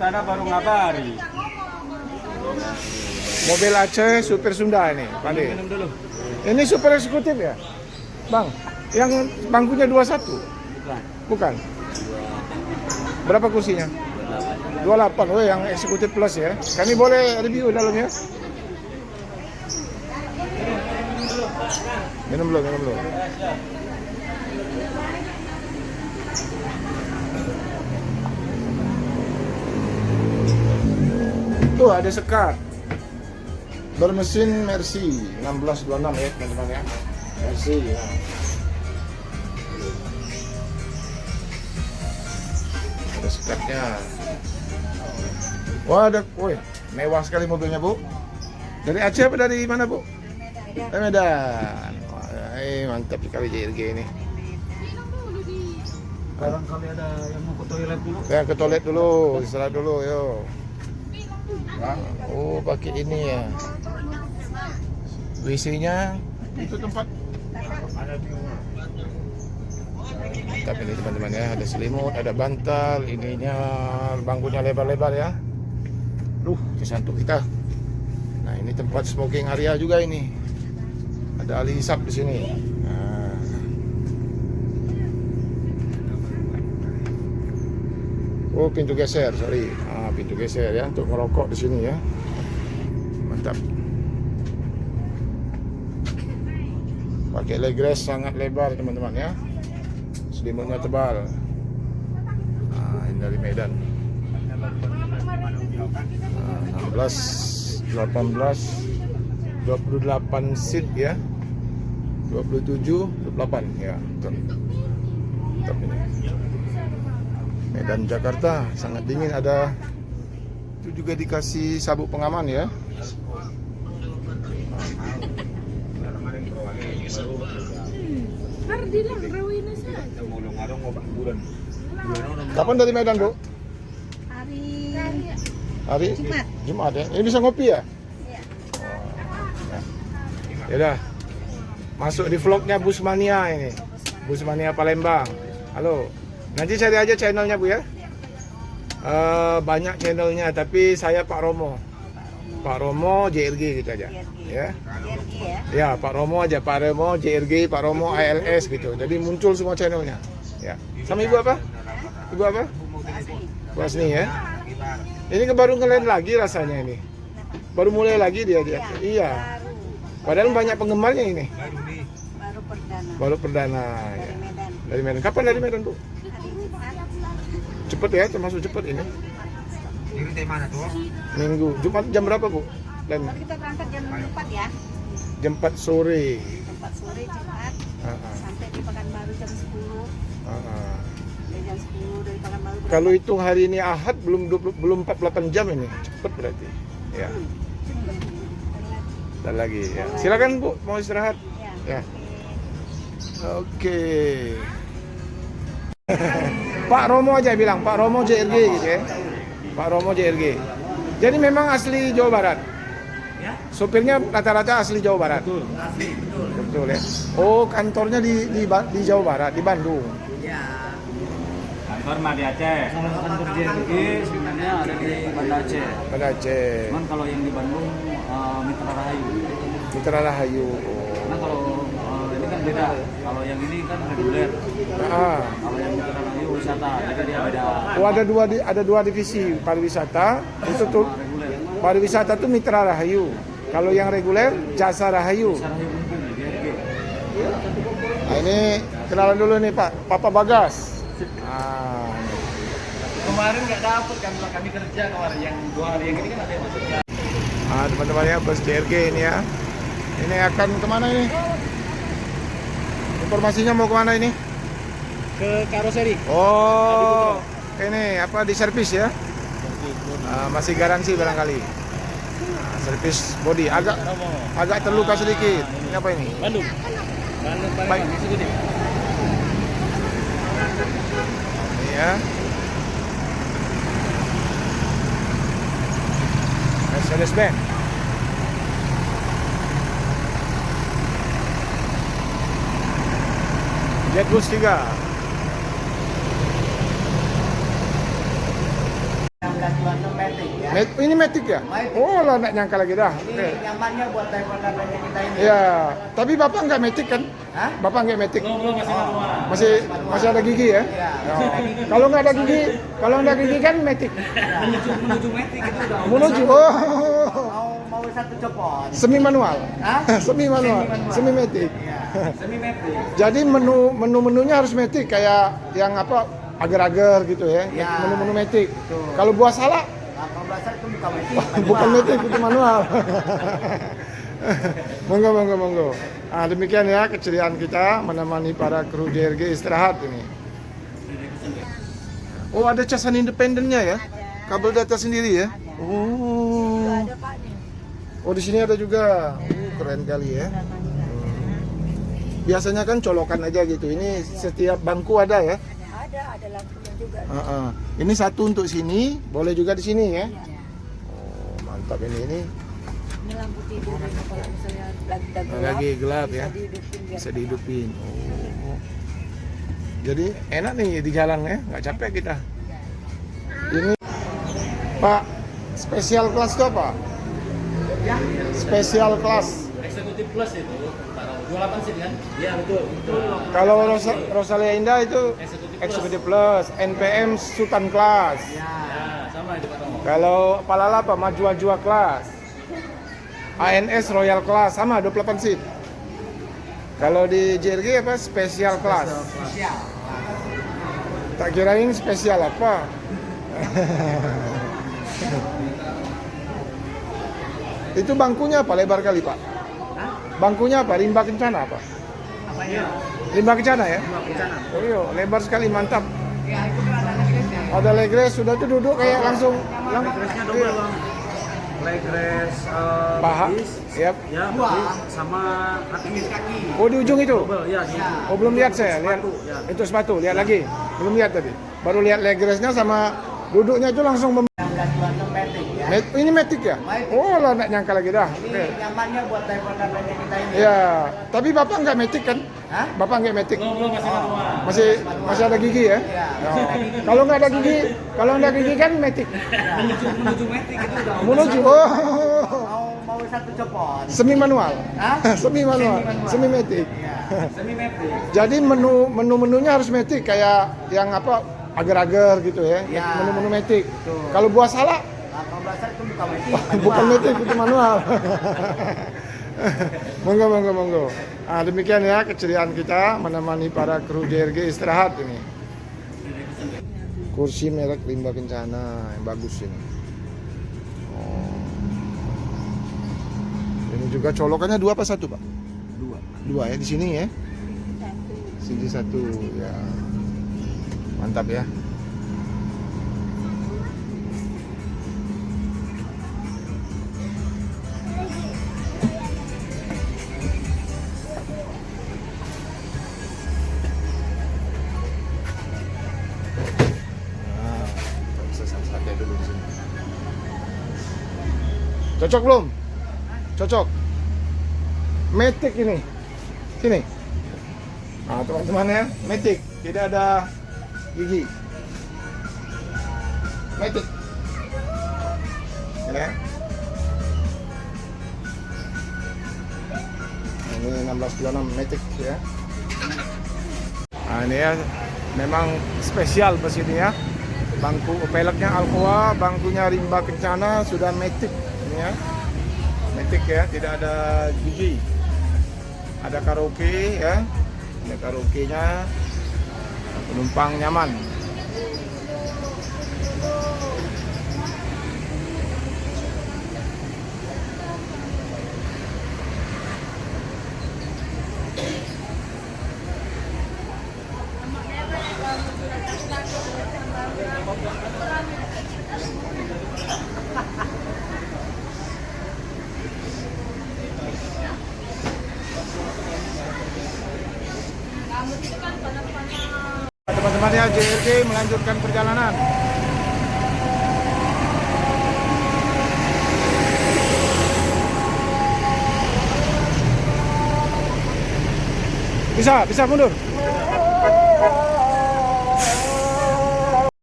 Sana baru ngabari. Mobil Aceh Super Sunda ini, Pandi. Minum dulu. Ini super eksekutif ya, Bang? Yang bangkunya 21? Bukan. Bukan. Berapa kursinya? 28. Oh, yang eksekutif plus ya. Kami boleh review dalamnya? Minum dulu, minum dulu. Tuh ada sekat. Bermesin Mercy 1626 ya teman-teman ya. Mercy ya. Ada sekatnya. Wah, ada, woi, mewah sekali mobilnya, Bu. Dari Aceh apa dari mana, Bu? Dari Medan. Wah, mantap sekali JRG ini. Barangkali ada yang mau ke toilet dulu. Ya, ke toilet dulu, istirahat dulu, yo. Oh, pakai ini ya. WC-nya itu tempat. Mantap ini teman-teman ya, ada selimut, ada bantal, ininya bangkunya lebar-lebar ya. Santuk kita. Nah, ini tempat smoking area juga ini. Ada ahli hisap di sini. Nah. Oh, pintu geser, sorry. Pintu geser ya untuk merokok di sini ya. Mantap. Pakai leg rest sangat lebar teman-teman ya. Selimutnya tebal. Nah, ini dari Medan. 16, 18, 28 seat ya. 27, 28 ya. Mantap ini. Medan Jakarta sangat dingin, ada itu juga dikasih sabuk pengaman ya. Kapan dari Medan, Bu? Hari Jumat ya. Ini bisa ngopi ya? Ya udah. Masuk di vlognya Busmania ini. Busmania Palembang. Halo. Nanti cari aja channelnya, Bu ya. Banyak channelnya, tapi saya Pak Romo. Pak Romo JRG gitu aja. Ya. Ya, Pak Romo aja, Pak Romo JRG, Pak Romo ALS gitu. Jadi muncul semua channelnya. Ya. Sama Ibu apa? Ibu apa? Bu Asni ya. Ini baru ngelain lagi rasanya ini. Baru mulai lagi dia. Iya. Padahal banyak penggemarnya ini. Baru perdana ya. Dari Medan. Kapan dari Medan, Bu? Cepet ya, termasuk cepet ini. Ini dari mana tuh? Minggu. Jumat jam berapa, Bu? Dan Kita berangkat jam 4 ya. jam 4 sore. Jam 4 sore Jumat. Sampai di Pekanbaru jam 10. Dari jam 10 dari Pekanbaru. Kalau hitung hari ini Ahad belum 48 jam ini. Cepet berarti. Ya. Dan lagi ya. Silakan, Bu, mau istirahat. Ya. Oke. Pak Romo aja bilang, Pak Romo JRG gitu ya. Pak Romo JRG. Jadi memang asli Jawa Barat. Ya. Sopirnya rata-rata asli Jawa Barat. Betul, asli, betul. Betul ya. Oh, kantornya di Jawa Barat, di Bandung. Ya. Kantor mah di Aceh. Kalau kantor JRG sebenarnya ada di Banda Aceh. Banda Aceh. Cuman kalau yang di Bandung Mitra Rahayu. Mitra Rahayu. Karena kalau ini kan beda. Kalau yang ini kan reguler. Kalau yang Mitra Rahayu wisata, jadi dia beda. Oh, ada dua divisi pariwisata. Itu tuh Reguler. pariwisata tuh Mitra Rahayu. Kalau yang reguler Jasa Rahayu. Jasa Rahayu Unggul di JRG. Nah, ini kenalan dulu nih Pak, Papa Bagas. Kemarin nggak dapet kan, kami kerja kemarin yang 2 hari yang ini kan ada yang masuknya. Teman-teman ya, bus JRG ini ya. Ini akan kemana ini? Informasinya mau kemana ini? Ke karoseri. Oh, ini apa di servis ya? Masih garansi barangkali. Servis body agak terluka sedikit. Ini apa ini? Bandung. Baik. Ini ya. Mercedes-Benz. Jetbus 3. Ini Matic ya? Oh lah, nak nyangka lagi dah. Ini Oke. nyamannya buat telepon-teleponnya kita ini. Ya, tapi bapak nggak Matic kan? Hah? Bapak nggak Matic? Belum masih manual. Masih ada gigi ya? Iya. Oh. Kalau nggak ada gigi, kan Matic. Menuju metik itu udah. Menuju. Oh. Mau satu copot. Semi manual. Hah? Semi manual. Semi Matic. Iya. Semi metik. Jadi menu-menunya harus Matic, kayak yang apa, agar-agar gitu ya. Ya. Menu-menu Matic. Betul. Kalau buah salak Nah, kalau belajar itu bukan metik. bukan Matic, itu manual. Monggo. Ah, demikian ya keceriaan kita menemani para kru JRG istirahat ini. Oh, ada casan independennya ya? Kabel data sendiri ya? Oh. Ada Pak nih. Oh, di sini ada juga. Keren kali ya. Biasanya kan colokan aja gitu. Ini setiap bangku ada ya? Ada lampunya juga. Ini satu untuk sini, boleh juga di sini ya? Iya. Oh, mantap ini. Ini lampu tidur ini kalau misalnya gelap. Lagi gelap ya? Bisa dihidupin biar Bisa dihidupin. Oh. Jadi enak nih di jalan ya, nggak capek kita. Ini Pak, spesial kelas itu apa? Ya. Spesial kelas. Eksekutif plus itu, 28 seat kan? Iya betul. Kalau Rosalia Indah itu Executive Plus, NPM Sultan Class. Ya. Ya, sama itu Pak Tomo. Kalau Palala apa? Majua Class. ANS Royal Class sama 28 seat. Kalau di JRG apa? Special Class. Spesial. Tak kirain spesial apa. Itu bangkunya apa? Lebar kali Pak? Hah? Bangkunya apa? Rimba kencana apa? Apanya? Rimba kencana ya? Dua bencana. Oh iya, lebar sekali, mantap. Ya, itu kan ada legresnya. Ada legres, sudah tuh duduk kayak langsung. Legresnya double bang. Legres Paha. bis, Yap. ya Dua. bis, sama Tinggi kaki. Oh, di ujung itu. double ya. Di Ya. Oh, belum lihat saya. Lihat. Sepatu, ya. Itu sepatu, lihat lagi. Belum lihat tadi. Baru lihat legresnya sama duduknya itu langsung 1926 metik ya. Ini Matic ya? Matic. Oh lah, nak nyangka lagi dah. Ini Oke. nyamannya buat telepon-teleponnya kita ini. Ya, tapi bapak nggak Matic kan? Hah? Bapak nggak Matic? Belum masih manual. Masih ada gigi ya? Iya. Oh. Kalau nggak ada gigi, kan Matic. Menuju metik itu udah. Menuju. Oh. Mau satu copot. Semi manual. Hah? Semi manual. Semi Matic. Iya. Semi metik. Jadi menu-menunya harus Matic, kayak yang apa, agar-agar gitu ya. Ya. Menu-menu Matic. Betul. Kalau buah salak Nah, kalau belajar itu bukan metik. bukan Matic, itu manual. Monggo. Ah, demikian ya keceriaan kita menemani para kru JRG istirahat ini. Kursi merek Rimba Kencana yang bagus ini. Oh. Ini juga colokannya 2 apa 1 Pak? 2 ya di sini ya. Sini 1 ya. Mantap ya. Nah, kita bisa santai dulu di sini. Cocok belum? Cocok. Matic ini. Sini. Nah, teman-teman ya, Matic, tidak ada gigi. Matic. Ya. Ini 1626 Matic ya. Nah, ini ya memang spesial bus ini ya. Bangku peleknya Alcoa, bangkunya Rimba Kencana, sudah Matic ini ya. Matic ya, tidak ada gigi. Ada karaoke ya. Ada karaoke-nya. Penumpang nyaman. Teman-teman ya, JRG melanjutkan perjalanan. Bisa mundur.